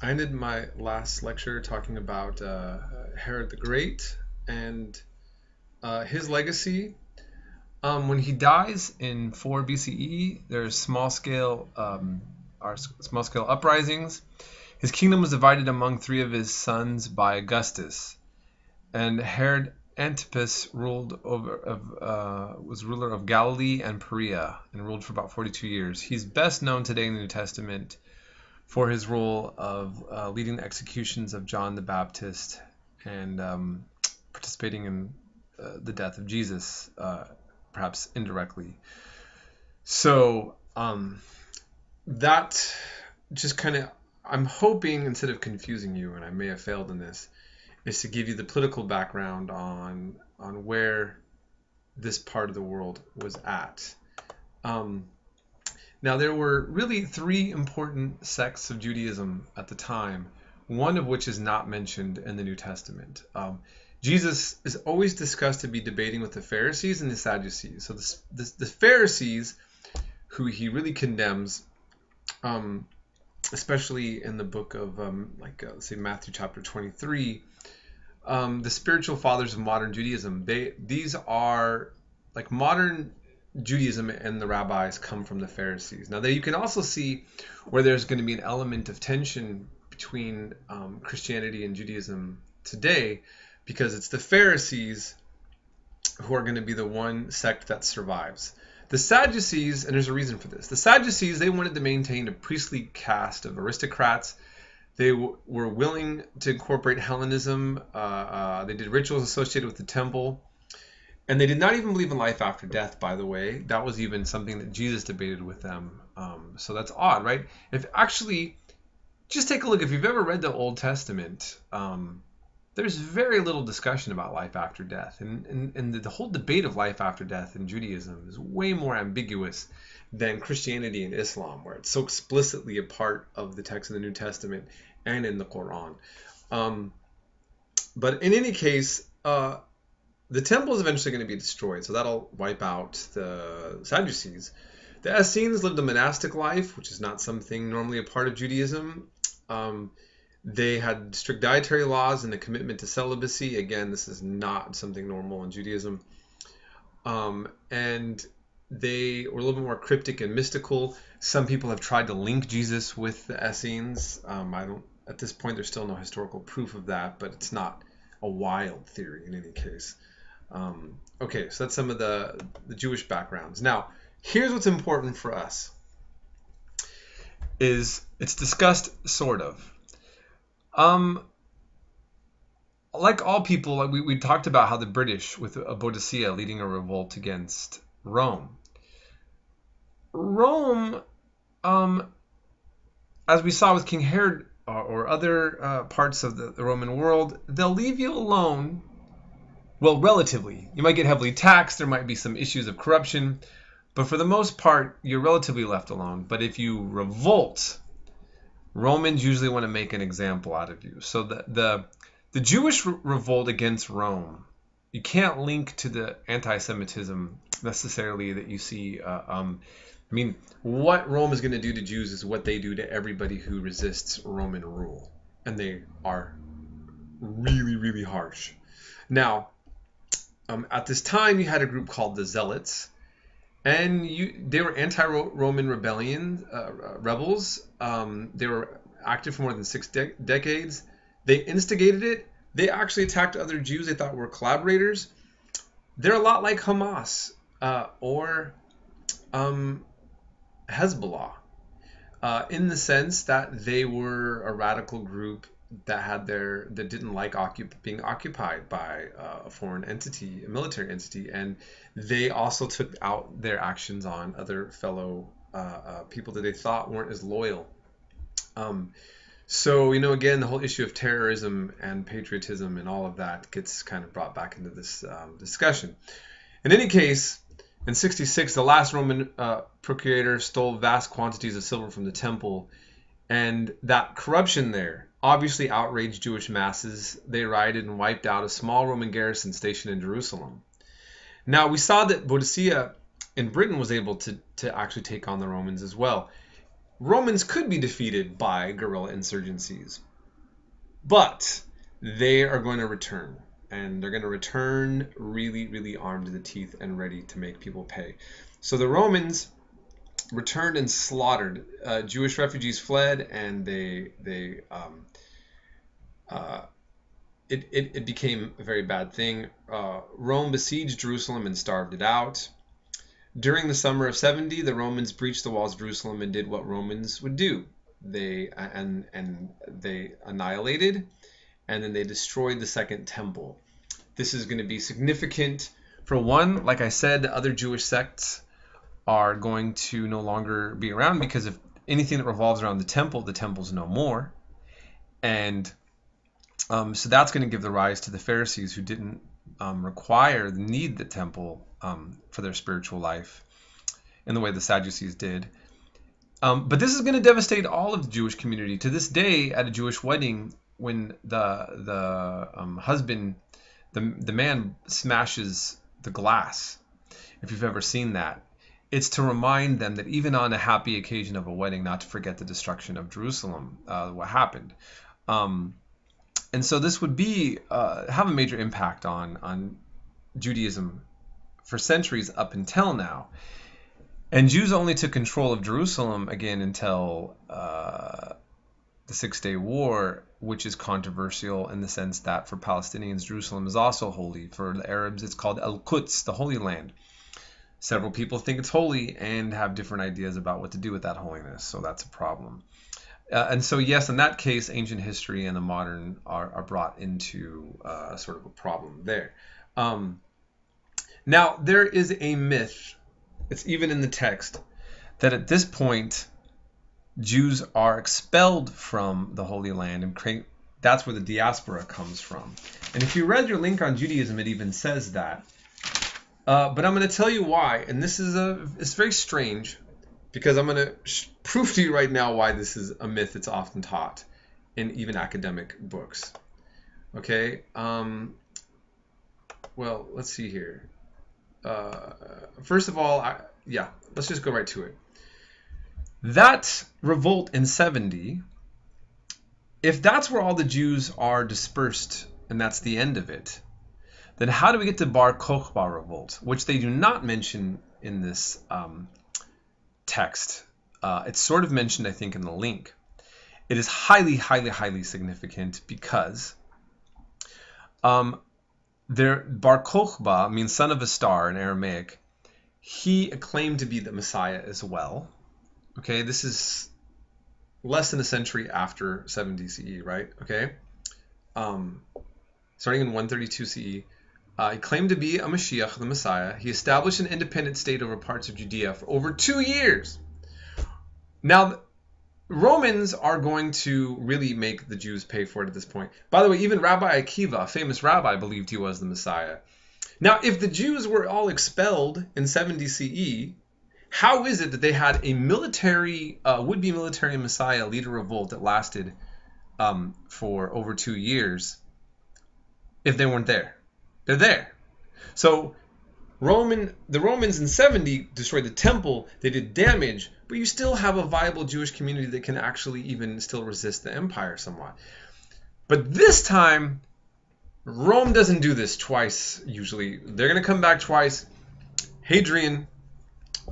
I ended my last lecture talking about Herod the Great and his legacy. When he dies in 4 BCE, there's small scale uprisings. His kingdom was divided among three of his sons by Augustus, and Herod Antipas was ruler of Galilee and Perea and ruled for about 42 years. He's best known today in the New Testament for his role of leading the executions of John the Baptist and participating in the death of Jesus, perhaps indirectly. So that just kind of, I'm hoping, instead of confusing you, and I may have failed in this, is to give you the political background on where this part of the world was at. Now, there were really three important sects of Judaism at the time, one of which is not mentioned in the New Testament. Jesus is always discussed to be debating with the Pharisees and the Sadducees. So the Pharisees, who he really condemns, especially in the book of, let's say, Matthew chapter 23, the spiritual fathers of modern Judaism, these are like modern Judaism, and the rabbis come from the Pharisees. Now, you can also see where there's going to be an element of tension between Christianity and Judaism today, because it's the Pharisees who are going to be the one sect that survives. The Sadducees, and there's a reason for this, the Sadducees, they wanted to maintain a priestly caste of aristocrats. They were willing to incorporate Hellenism. They did rituals associated with the temple. And they did not even believe in life after death, by the way. That was even something that Jesus debated with them. So that's odd, right? If actually, just take a look. If you've ever read the Old Testament, there's very little discussion about life after death. And the whole debate of life after death in Judaism is way more ambiguous than Christianity and Islam, where it's so explicitly a part of the text of the New Testament and in the Quran. But in any case, the temple is eventually going to be destroyed, so that'll wipe out the Sadducees. The Essenes lived a monastic life, which is not something normally a part of Judaism. They had strict dietary laws and a commitment to celibacy. Again, this is not something normal in Judaism. And they were a little bit more cryptic and mystical. Some people have tried to link Jesus with the Essenes. At this point, there's still no historical proof of that, but it's not a wild theory in any case. Okay, so that's some of the Jewish backgrounds. Now, here's what's important for us. It's discussed sort of. Like all people, like we talked about how the British, with Boadicea leading a revolt against Rome. Rome, as we saw with King Herod or other parts of the Roman world, they'll leave you alone. Well, relatively. You might get heavily taxed. There might be some issues of corruption. But for the most part, you're relatively left alone. But if you revolt, Romans usually want to make an example out of you. So the Jewish revolt against Rome, you can't link to the anti-Semitism necessarily that you see. What Rome is going to do to Jews is what they do to everybody who resists Roman rule. And they are really, really harsh. Now, at this time, you had a group called the Zealots, and they were anti-Roman rebels. They were active for more than 6 decades. They instigated it. They actually attacked other Jews they thought were collaborators. They're a lot like Hamas or Hezbollah in the sense that they were a radical group that didn't like being occupied by a foreign entity, a military entity, and they also took out their actions on other fellow people that they thought weren't as loyal. So, again, the whole issue of terrorism and patriotism and all of that gets kind of brought back into this discussion. In any case, in 66, the last Roman procurator stole vast quantities of silver from the temple, and that corruption there obviously outraged Jewish masses. They rioted and wiped out a small Roman garrison stationed in Jerusalem. Now, we saw that Boadicea in Britain was able to actually take on the Romans as well. Romans could be defeated by guerrilla insurgencies, but they are going to return, and they're going to return really, really armed to the teeth and ready to make people pay. So the Romans returned and slaughtered. Jewish refugees fled, and it became a very bad thing. Rome besieged Jerusalem and starved it out. During the summer of 70, the Romans breached the walls of Jerusalem and did what Romans would do. They annihilated, and then they destroyed the Second Temple. This is going to be significant. For one, like I said, the other Jewish sects are going to no longer be around, because if anything that revolves around the temple's no more. And so that's going to give the rise to the Pharisees, who didn't need the temple for their spiritual life in the way the Sadducees did. But this is going to devastate all of the Jewish community. To this day, at a Jewish wedding, when the husband, the man smashes the glass, if you've ever seen that, it's to remind them that even on a happy occasion of a wedding, not to forget the destruction of Jerusalem, what happened. And so this would have a major impact on Judaism for centuries up until now. And Jews only took control of Jerusalem again until the Six-Day War, which is controversial in the sense that for Palestinians, Jerusalem is also holy. For the Arabs, it's called Al-Quds, the Holy Land. Several people think it's holy and have different ideas about what to do with that holiness, so that's a problem. And so, yes, in that case, ancient history and the modern are brought into sort of a problem there. Now, there is a myth, it's even in the text, that at this point, Jews are expelled from the Holy Land, and that's where the diaspora comes from. And if you read your link on Judaism, it even says that. But I'm going to tell you why, and it's very strange, because I'm going to prove to you right now why this is a myth that's often taught in even academic books. Okay? Well, let's see here. First of all, let's just go right to it. That revolt in 70, if that's where all the Jews are dispersed and that's the end of it, then how do we get to Bar Khokhba Revolt, which they do not mention in this text? It's sort of mentioned, I think, in the link. It is highly, highly, highly significant because Bar Khokhba means son of a star in Aramaic. He claimed to be the Messiah as well. Okay, this is less than a century after 70 CE, right? Okay, starting in 132 CE. He claimed to be a Mashiach, the Messiah. He established an independent state over parts of Judea for over 2 years. Now, Romans are going to really make the Jews pay for it at this point. By the way, even Rabbi Akiva, a famous rabbi, believed he was the Messiah. Now, if the Jews were all expelled in 70 CE, how is it that they had a would-be military Messiah lead a revolt that lasted for over 2 years if they weren't there? They're there. So the Romans in 70 destroyed the temple. They did damage, but you still have a viable Jewish community that can actually even still resist the empire somewhat. But this time, Rome doesn't do this twice usually. They're going to come back twice. Hadrian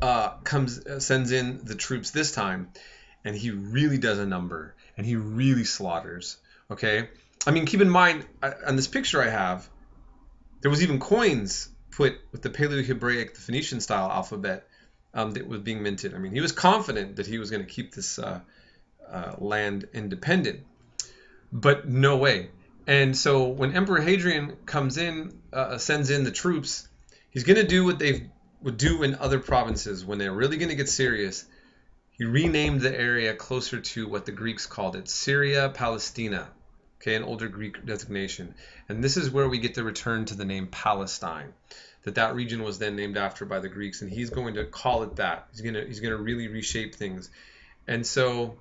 sends in the troops this time, and he really does a number, and he really slaughters. Okay? I mean, keep in mind, on this picture I have, there was even coins put with the Paleo-Hebraic, the Phoenician-style alphabet that was being minted. I mean, he was confident that he was going to keep this land independent, but no way. And so when Emperor Hadrian comes in, sends in the troops, he's going to do what they would do in other provinces when they're really going to get serious. He renamed the area closer to what the Greeks called it, Syria Palestina. Okay, an older Greek designation. And this is where we get the return to the name Palestine. That region was then named after by the Greeks, and he's going to call it that. He's going to really reshape things. And so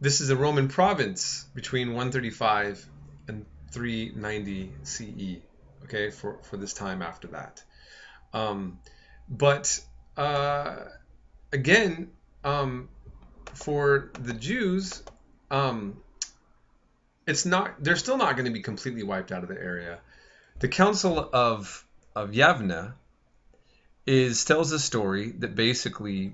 this is a Roman province between 135 and 390 CE, okay, for this time after that. But again, for the Jews, they're still not going to be completely wiped out of the area. The Council of Yavne tells a story that basically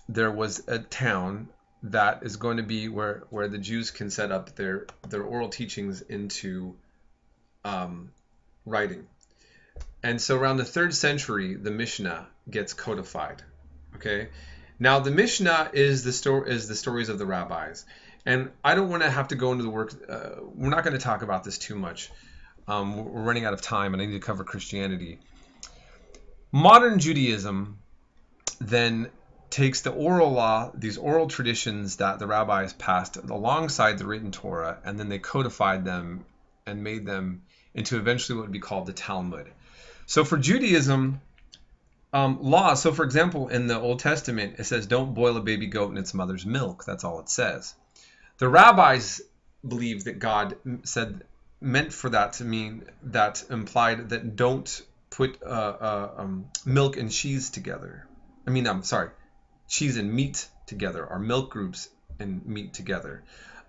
there was a town that is going to be where the Jews can set up their oral teachings into writing. And so around the 3rd century, the Mishna gets codified. Okay, now the Mishna is the stories of the rabbis, and I don't want to have to go into the work. We're not going to talk about this too much. We're running out of time, and I need to cover Christianity. Modern Judaism then takes the oral law, these oral traditions that the rabbis passed alongside the written Torah, and then they codified them and made them into eventually what would be called the Talmud. So for Judaism, law, so for example, in the Old Testament, it says, don't boil a baby goat in its mother's milk. That's all it says. The rabbis believed that God meant for that to mean, that implied that don't put milk and cheese together. Cheese and meat together, or milk groups and meat together.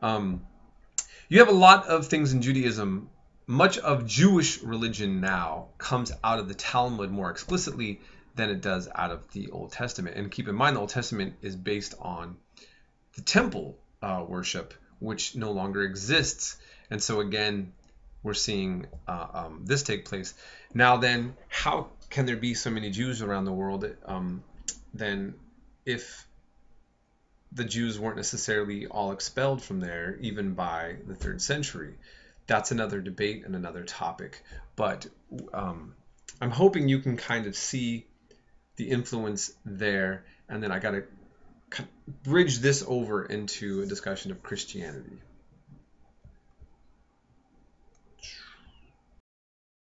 You have a lot of things in Judaism. Much of Jewish religion now comes out of the Talmud more explicitly than it does out of the Old Testament. And keep in mind, the Old Testament is based on the temple worship, which no longer exists. And so again, we're seeing this take place. Now then, how can there be so many Jews around the world then if the Jews weren't necessarily all expelled from there, even by the 3rd century? That's another debate and another topic. But I'm hoping you can kind of see the influence there. And then I got to bridge this over into a discussion of Christianity.